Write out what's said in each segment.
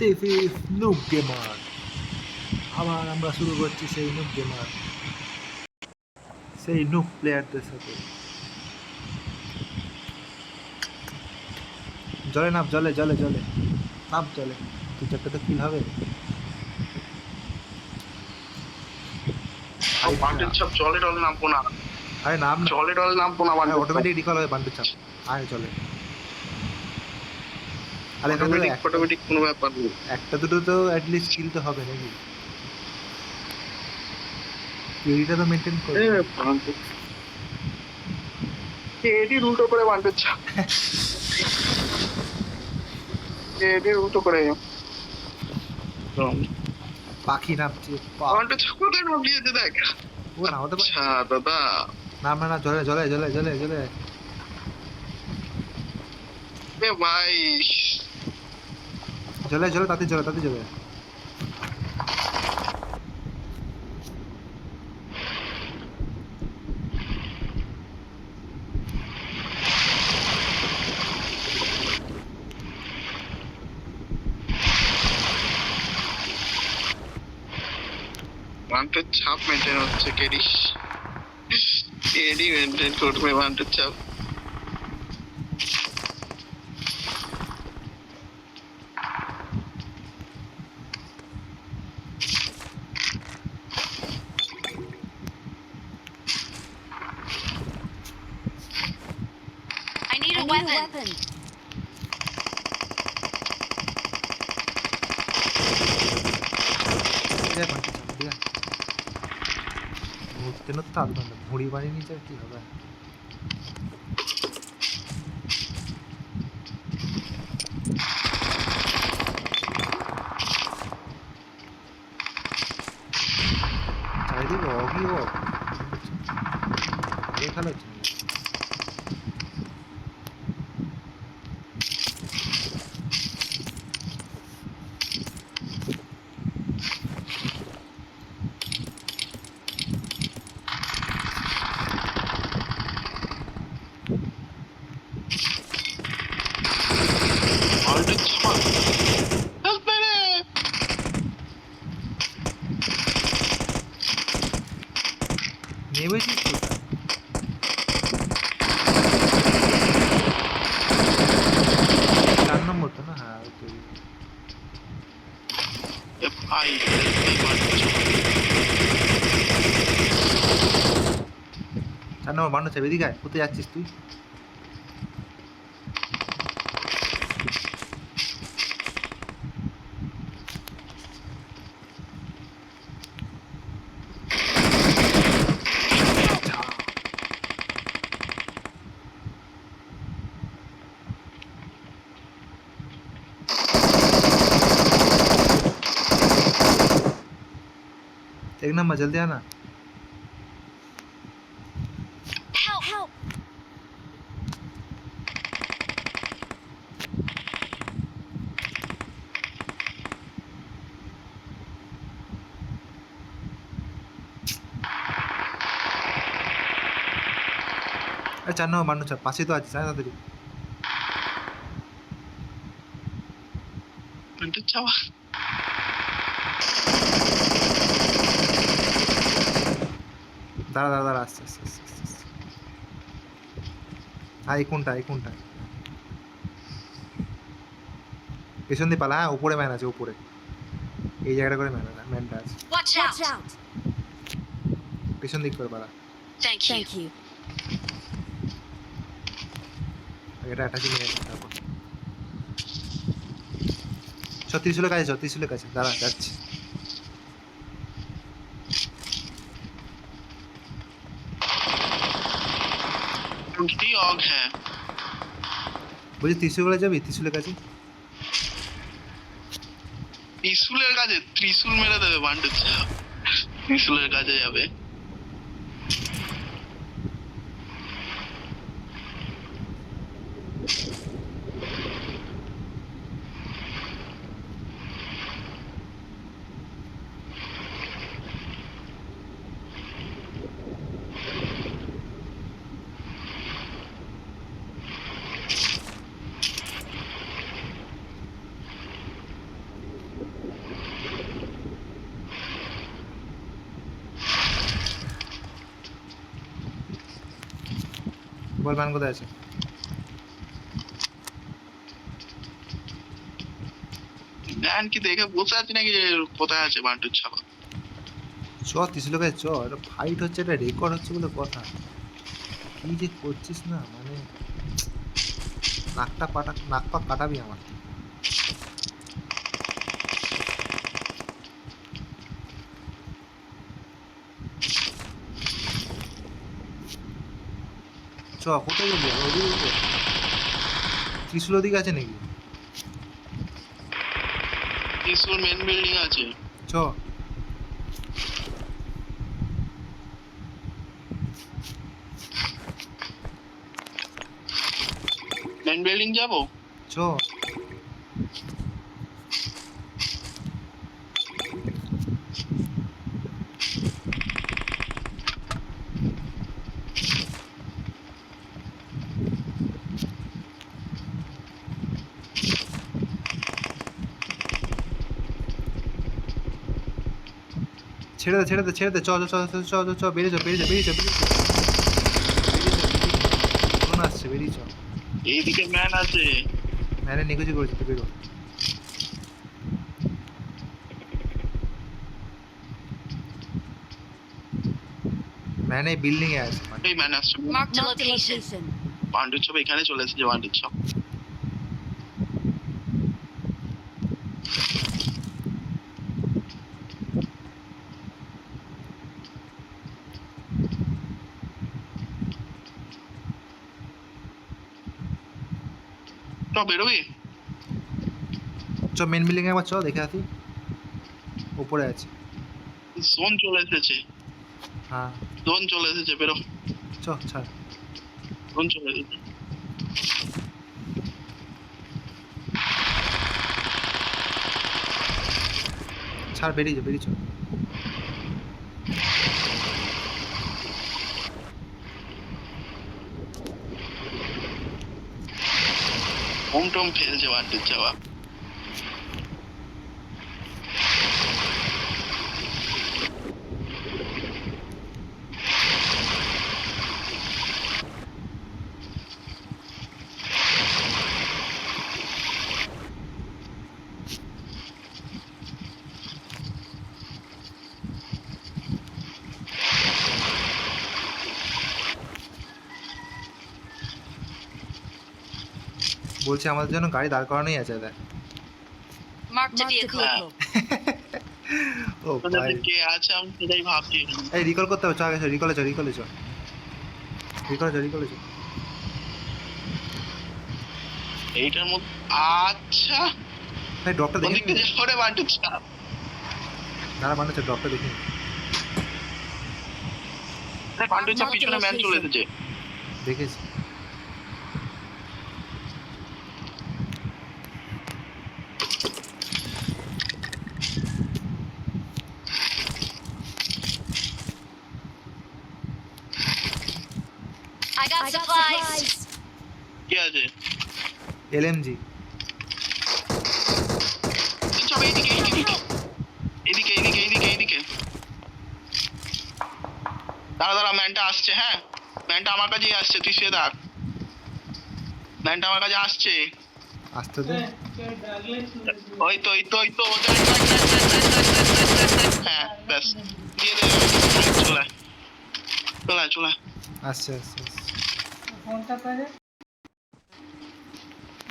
This is noob gamer. আবার আমরা শুরু করছি সেই নুব গেমার, সেই নুব প্লেয়ারদের সাথে। জলে নাম, জলে জলে জলে নাম, জলে দু চারটে তো কিল হবে। জলে টলে নামবো না, আরে নাম না, জলে টলে নামবো না, অটোমেটিক রিকল হবে বান্টু চাপ। আয় চলে। আরে এখানে অটোমেটিক কোনো ব্যাপার নেই। একটা দুটো তো অ্যাটলিস্ট কিল তো হবে নাকি, পিউরিটা তো মেনটেন করবে। এডির উল্টো করে বান্টুর চাপ, এডির উল্টো করে পাখি নামছে, বান্টুর চাপ কোথায় নামিয়েছে দেখ। ও নামাতে পারে। আচ্ছা দাদা, নাম না, জলে জলে জলে জলে জলে। এ ভাই জলে জলে, তাতে জলে, তাতে জলে। বান্টুর চাপ মেনটেন হচ্ছে, এডি মেনটেন করবে বান্টুর চাপ। I need a weapon. ঘুরতে নড়তে আধ ঘন্টা, ঘুড়ি বানিয়ে নিচে কি হবে। চারিদিকে অগি ও খেলা হচ্ছে। বান্টুর চাপ হেল্প রে। নেমেছিস কোথায়? চার নম্বর তো না? হ্যাঁ ওই তো। এ ভাই চার নম্বর বান্ন চাই, এদিকে আয়। কোথায় যাচ্ছিস তুই? एक नंबर जल्दी आना। Help! अरे चार नंबर बाন্ন চাপ, পাশে তো আছিস, আয় তাড়াতাড়ি। বান্টুর চাপ দাঁড়া দাঁড়া দাঁড়া, আস্তে আস্তে আস্তে আস্তে আস্তে। হ্যাঁ এই কোনটা, এই কোনটা? পেছন দিয়ে পালা। হ্যাঁ উপরে ম্যান আছে, উপরে এই জায়গাটা করে ম্যানটা আছে। Watch out! পেছন দিক করে পালা। Thank you. এটা অ্যাটাচি নিয়ে আসবে তারপর। চ ত্রিশুলের কাছে, চ ত্রিশুলের কাছে। দাঁড়া যাচ্ছি। উল্টি অগ হ্যাঁ। বলছি ত্রিশুলে যাবি? ত্রিশুলের কাছে। ত্রিশুলের কাছে ত্রিশুল মেরে দেবে বান্টুর চাপ, ত্রিশুলের কাছে যাবে। বল ম্যান কোথায় আছে? ম্যান কি দেখে বসে আছে নাকি যে কোথায় আছে বান্টুর ছাপা? চ ত্রিশুলকে চ, এটা ফাইট হচ্ছে, এটা রেকর্ড হচ্ছে বলে কথা। কি যে করছিস না, মানে নাক পা কাটাবি আমার। চ কোথায় গেলি? ওদিকে ত্রিশুল ওদিকে আছে নাকি? ত্রিশুল মেন বিল্ডিং আছে। চ মেন বিল্ডিং যাবো? চ ছেড়ে দে চ চ চ চ চ চ চ বেরিয়ে চ কোন আসছে, বেরিয়ে চ। এইদিকে ম্যান আছে। ম্যানে নিকুচি করেছে, তুই বেরো। ম্যানে বিল্ডিং এ আছে। এই ম্যান আসছে। Marked a location. বান্টুর ছাপা এখানে চলে এসেছে বান্টুর ছাপ। তো বেরোবি? চ মেন বিল্ডিং এ একবার চ, দেখে আসি। উপরে আছে। জোন চলে এসেছে। হ্যাঁ জোন চলে এসেছে, বেরো। চ ছাড়। জোন চলে এসেছে। ছাড়, বেরিয়ে চ। হোম টোম ফেলছে বান্টুর ছাপা। বলছি আমাদের জন্য গাড়ি দাঁড় করানোই আছে, দেখ। Marked a vehicle. ও ওখানে ভাই, কে আছে আমি সেটাই ভাবছি। এই রিকল করতে হবে, চ আগে রিকলে চ। এইটার মধ্যে আচ্ছা এই ড্রপটা দেখে ওদিকে নি। সরে বান্টুর ছাপ। দাঁড়া বানাচ্ছে, ড্রপটা দেখে নি। বান্টুর ছাপ পিছনে ম্যান চলে এসেছে। দেখেছি। I got supplies. কে আছে? এলএমজি। সব এইদিকে। দাঁড়া ম্যানটা আসছে। হ্যাঁ ম্যানটা আমার কাছেই আসছে, তুই শুয়ে থাক। ম্যানটা আমার কাছে আসছে। আসতে দে। ওই তো হ্যাঁ ব্যাস দিয়ে দে। চলে আসছে। ফোনটা করে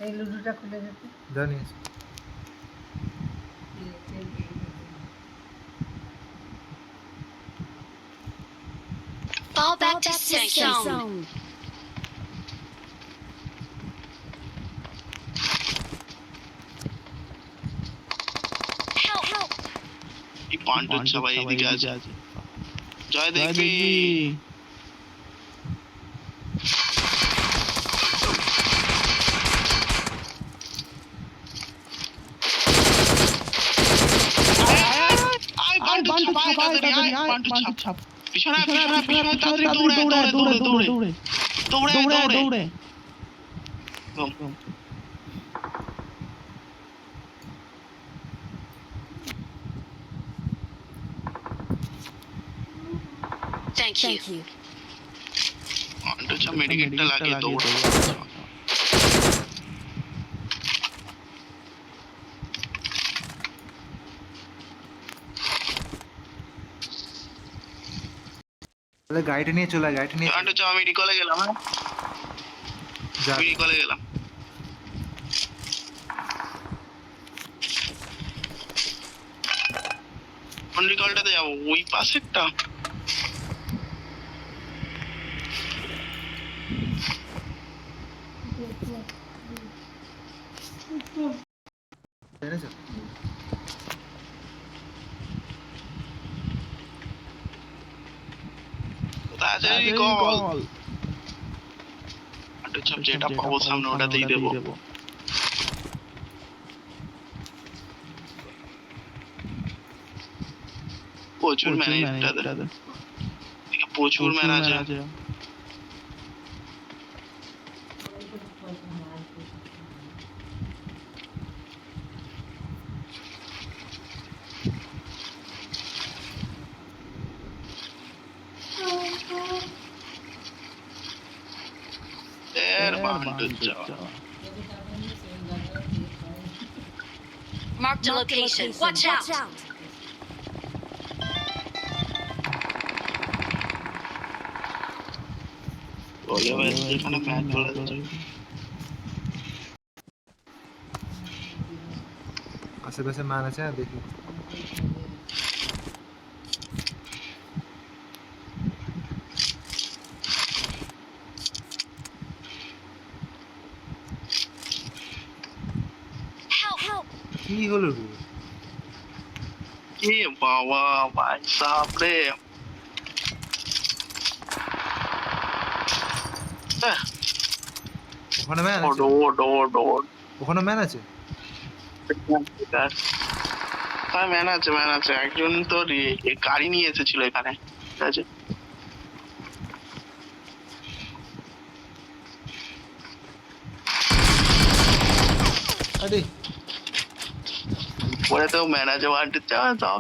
এই লুডোটা খুলে দিতে। জানি। Fall back to safe zone. Help! এই বান্টুর ছাপা এইদিকে আছে। জয় দেখবি। পিছনে তাড়াতাড়ি দৌড়ে। Thank you. বান্টুর আচ্ছা মেডিকেটটা লাগিয়ে দেবো। তাহলে গাড়িটা নিয়ে চলে আয়, গাড়িটা নিয়ে একটু চ, আমি রিকলে গেলাম। হ্যাঁ যা। আমি রিকলে গেলাম। কোন রিকলটাতে যাবো? ওই পাশেরটা? জেনেছো? কোথায় আছে রিকল? একটু চ, যেটা পাবো সামনে ওটাতেই দেবো। প্রচুর ম্যান এটাতে, প্রচুর ম্যান আছে। এর বান্ডু যাওয়া। Marked a location. Watch out. বলে ভাই এখানে ম্যান চলে যাচ্ছে। আশেপাশে ম্যান আছে, দেখি। Help. কি হলো রে? এ বাবা ভাই সাহেব রে। ওখানে ম্যান আছে? ওখানে ম্যান আছে? হ্যাঁ ম্যান আছে। একজন তো গাড়ি নিয়ে এসেছিল এখানে, ঠিক আছে? আরে পরে তো ম্যান আছে, ওয়ান্টেড চাও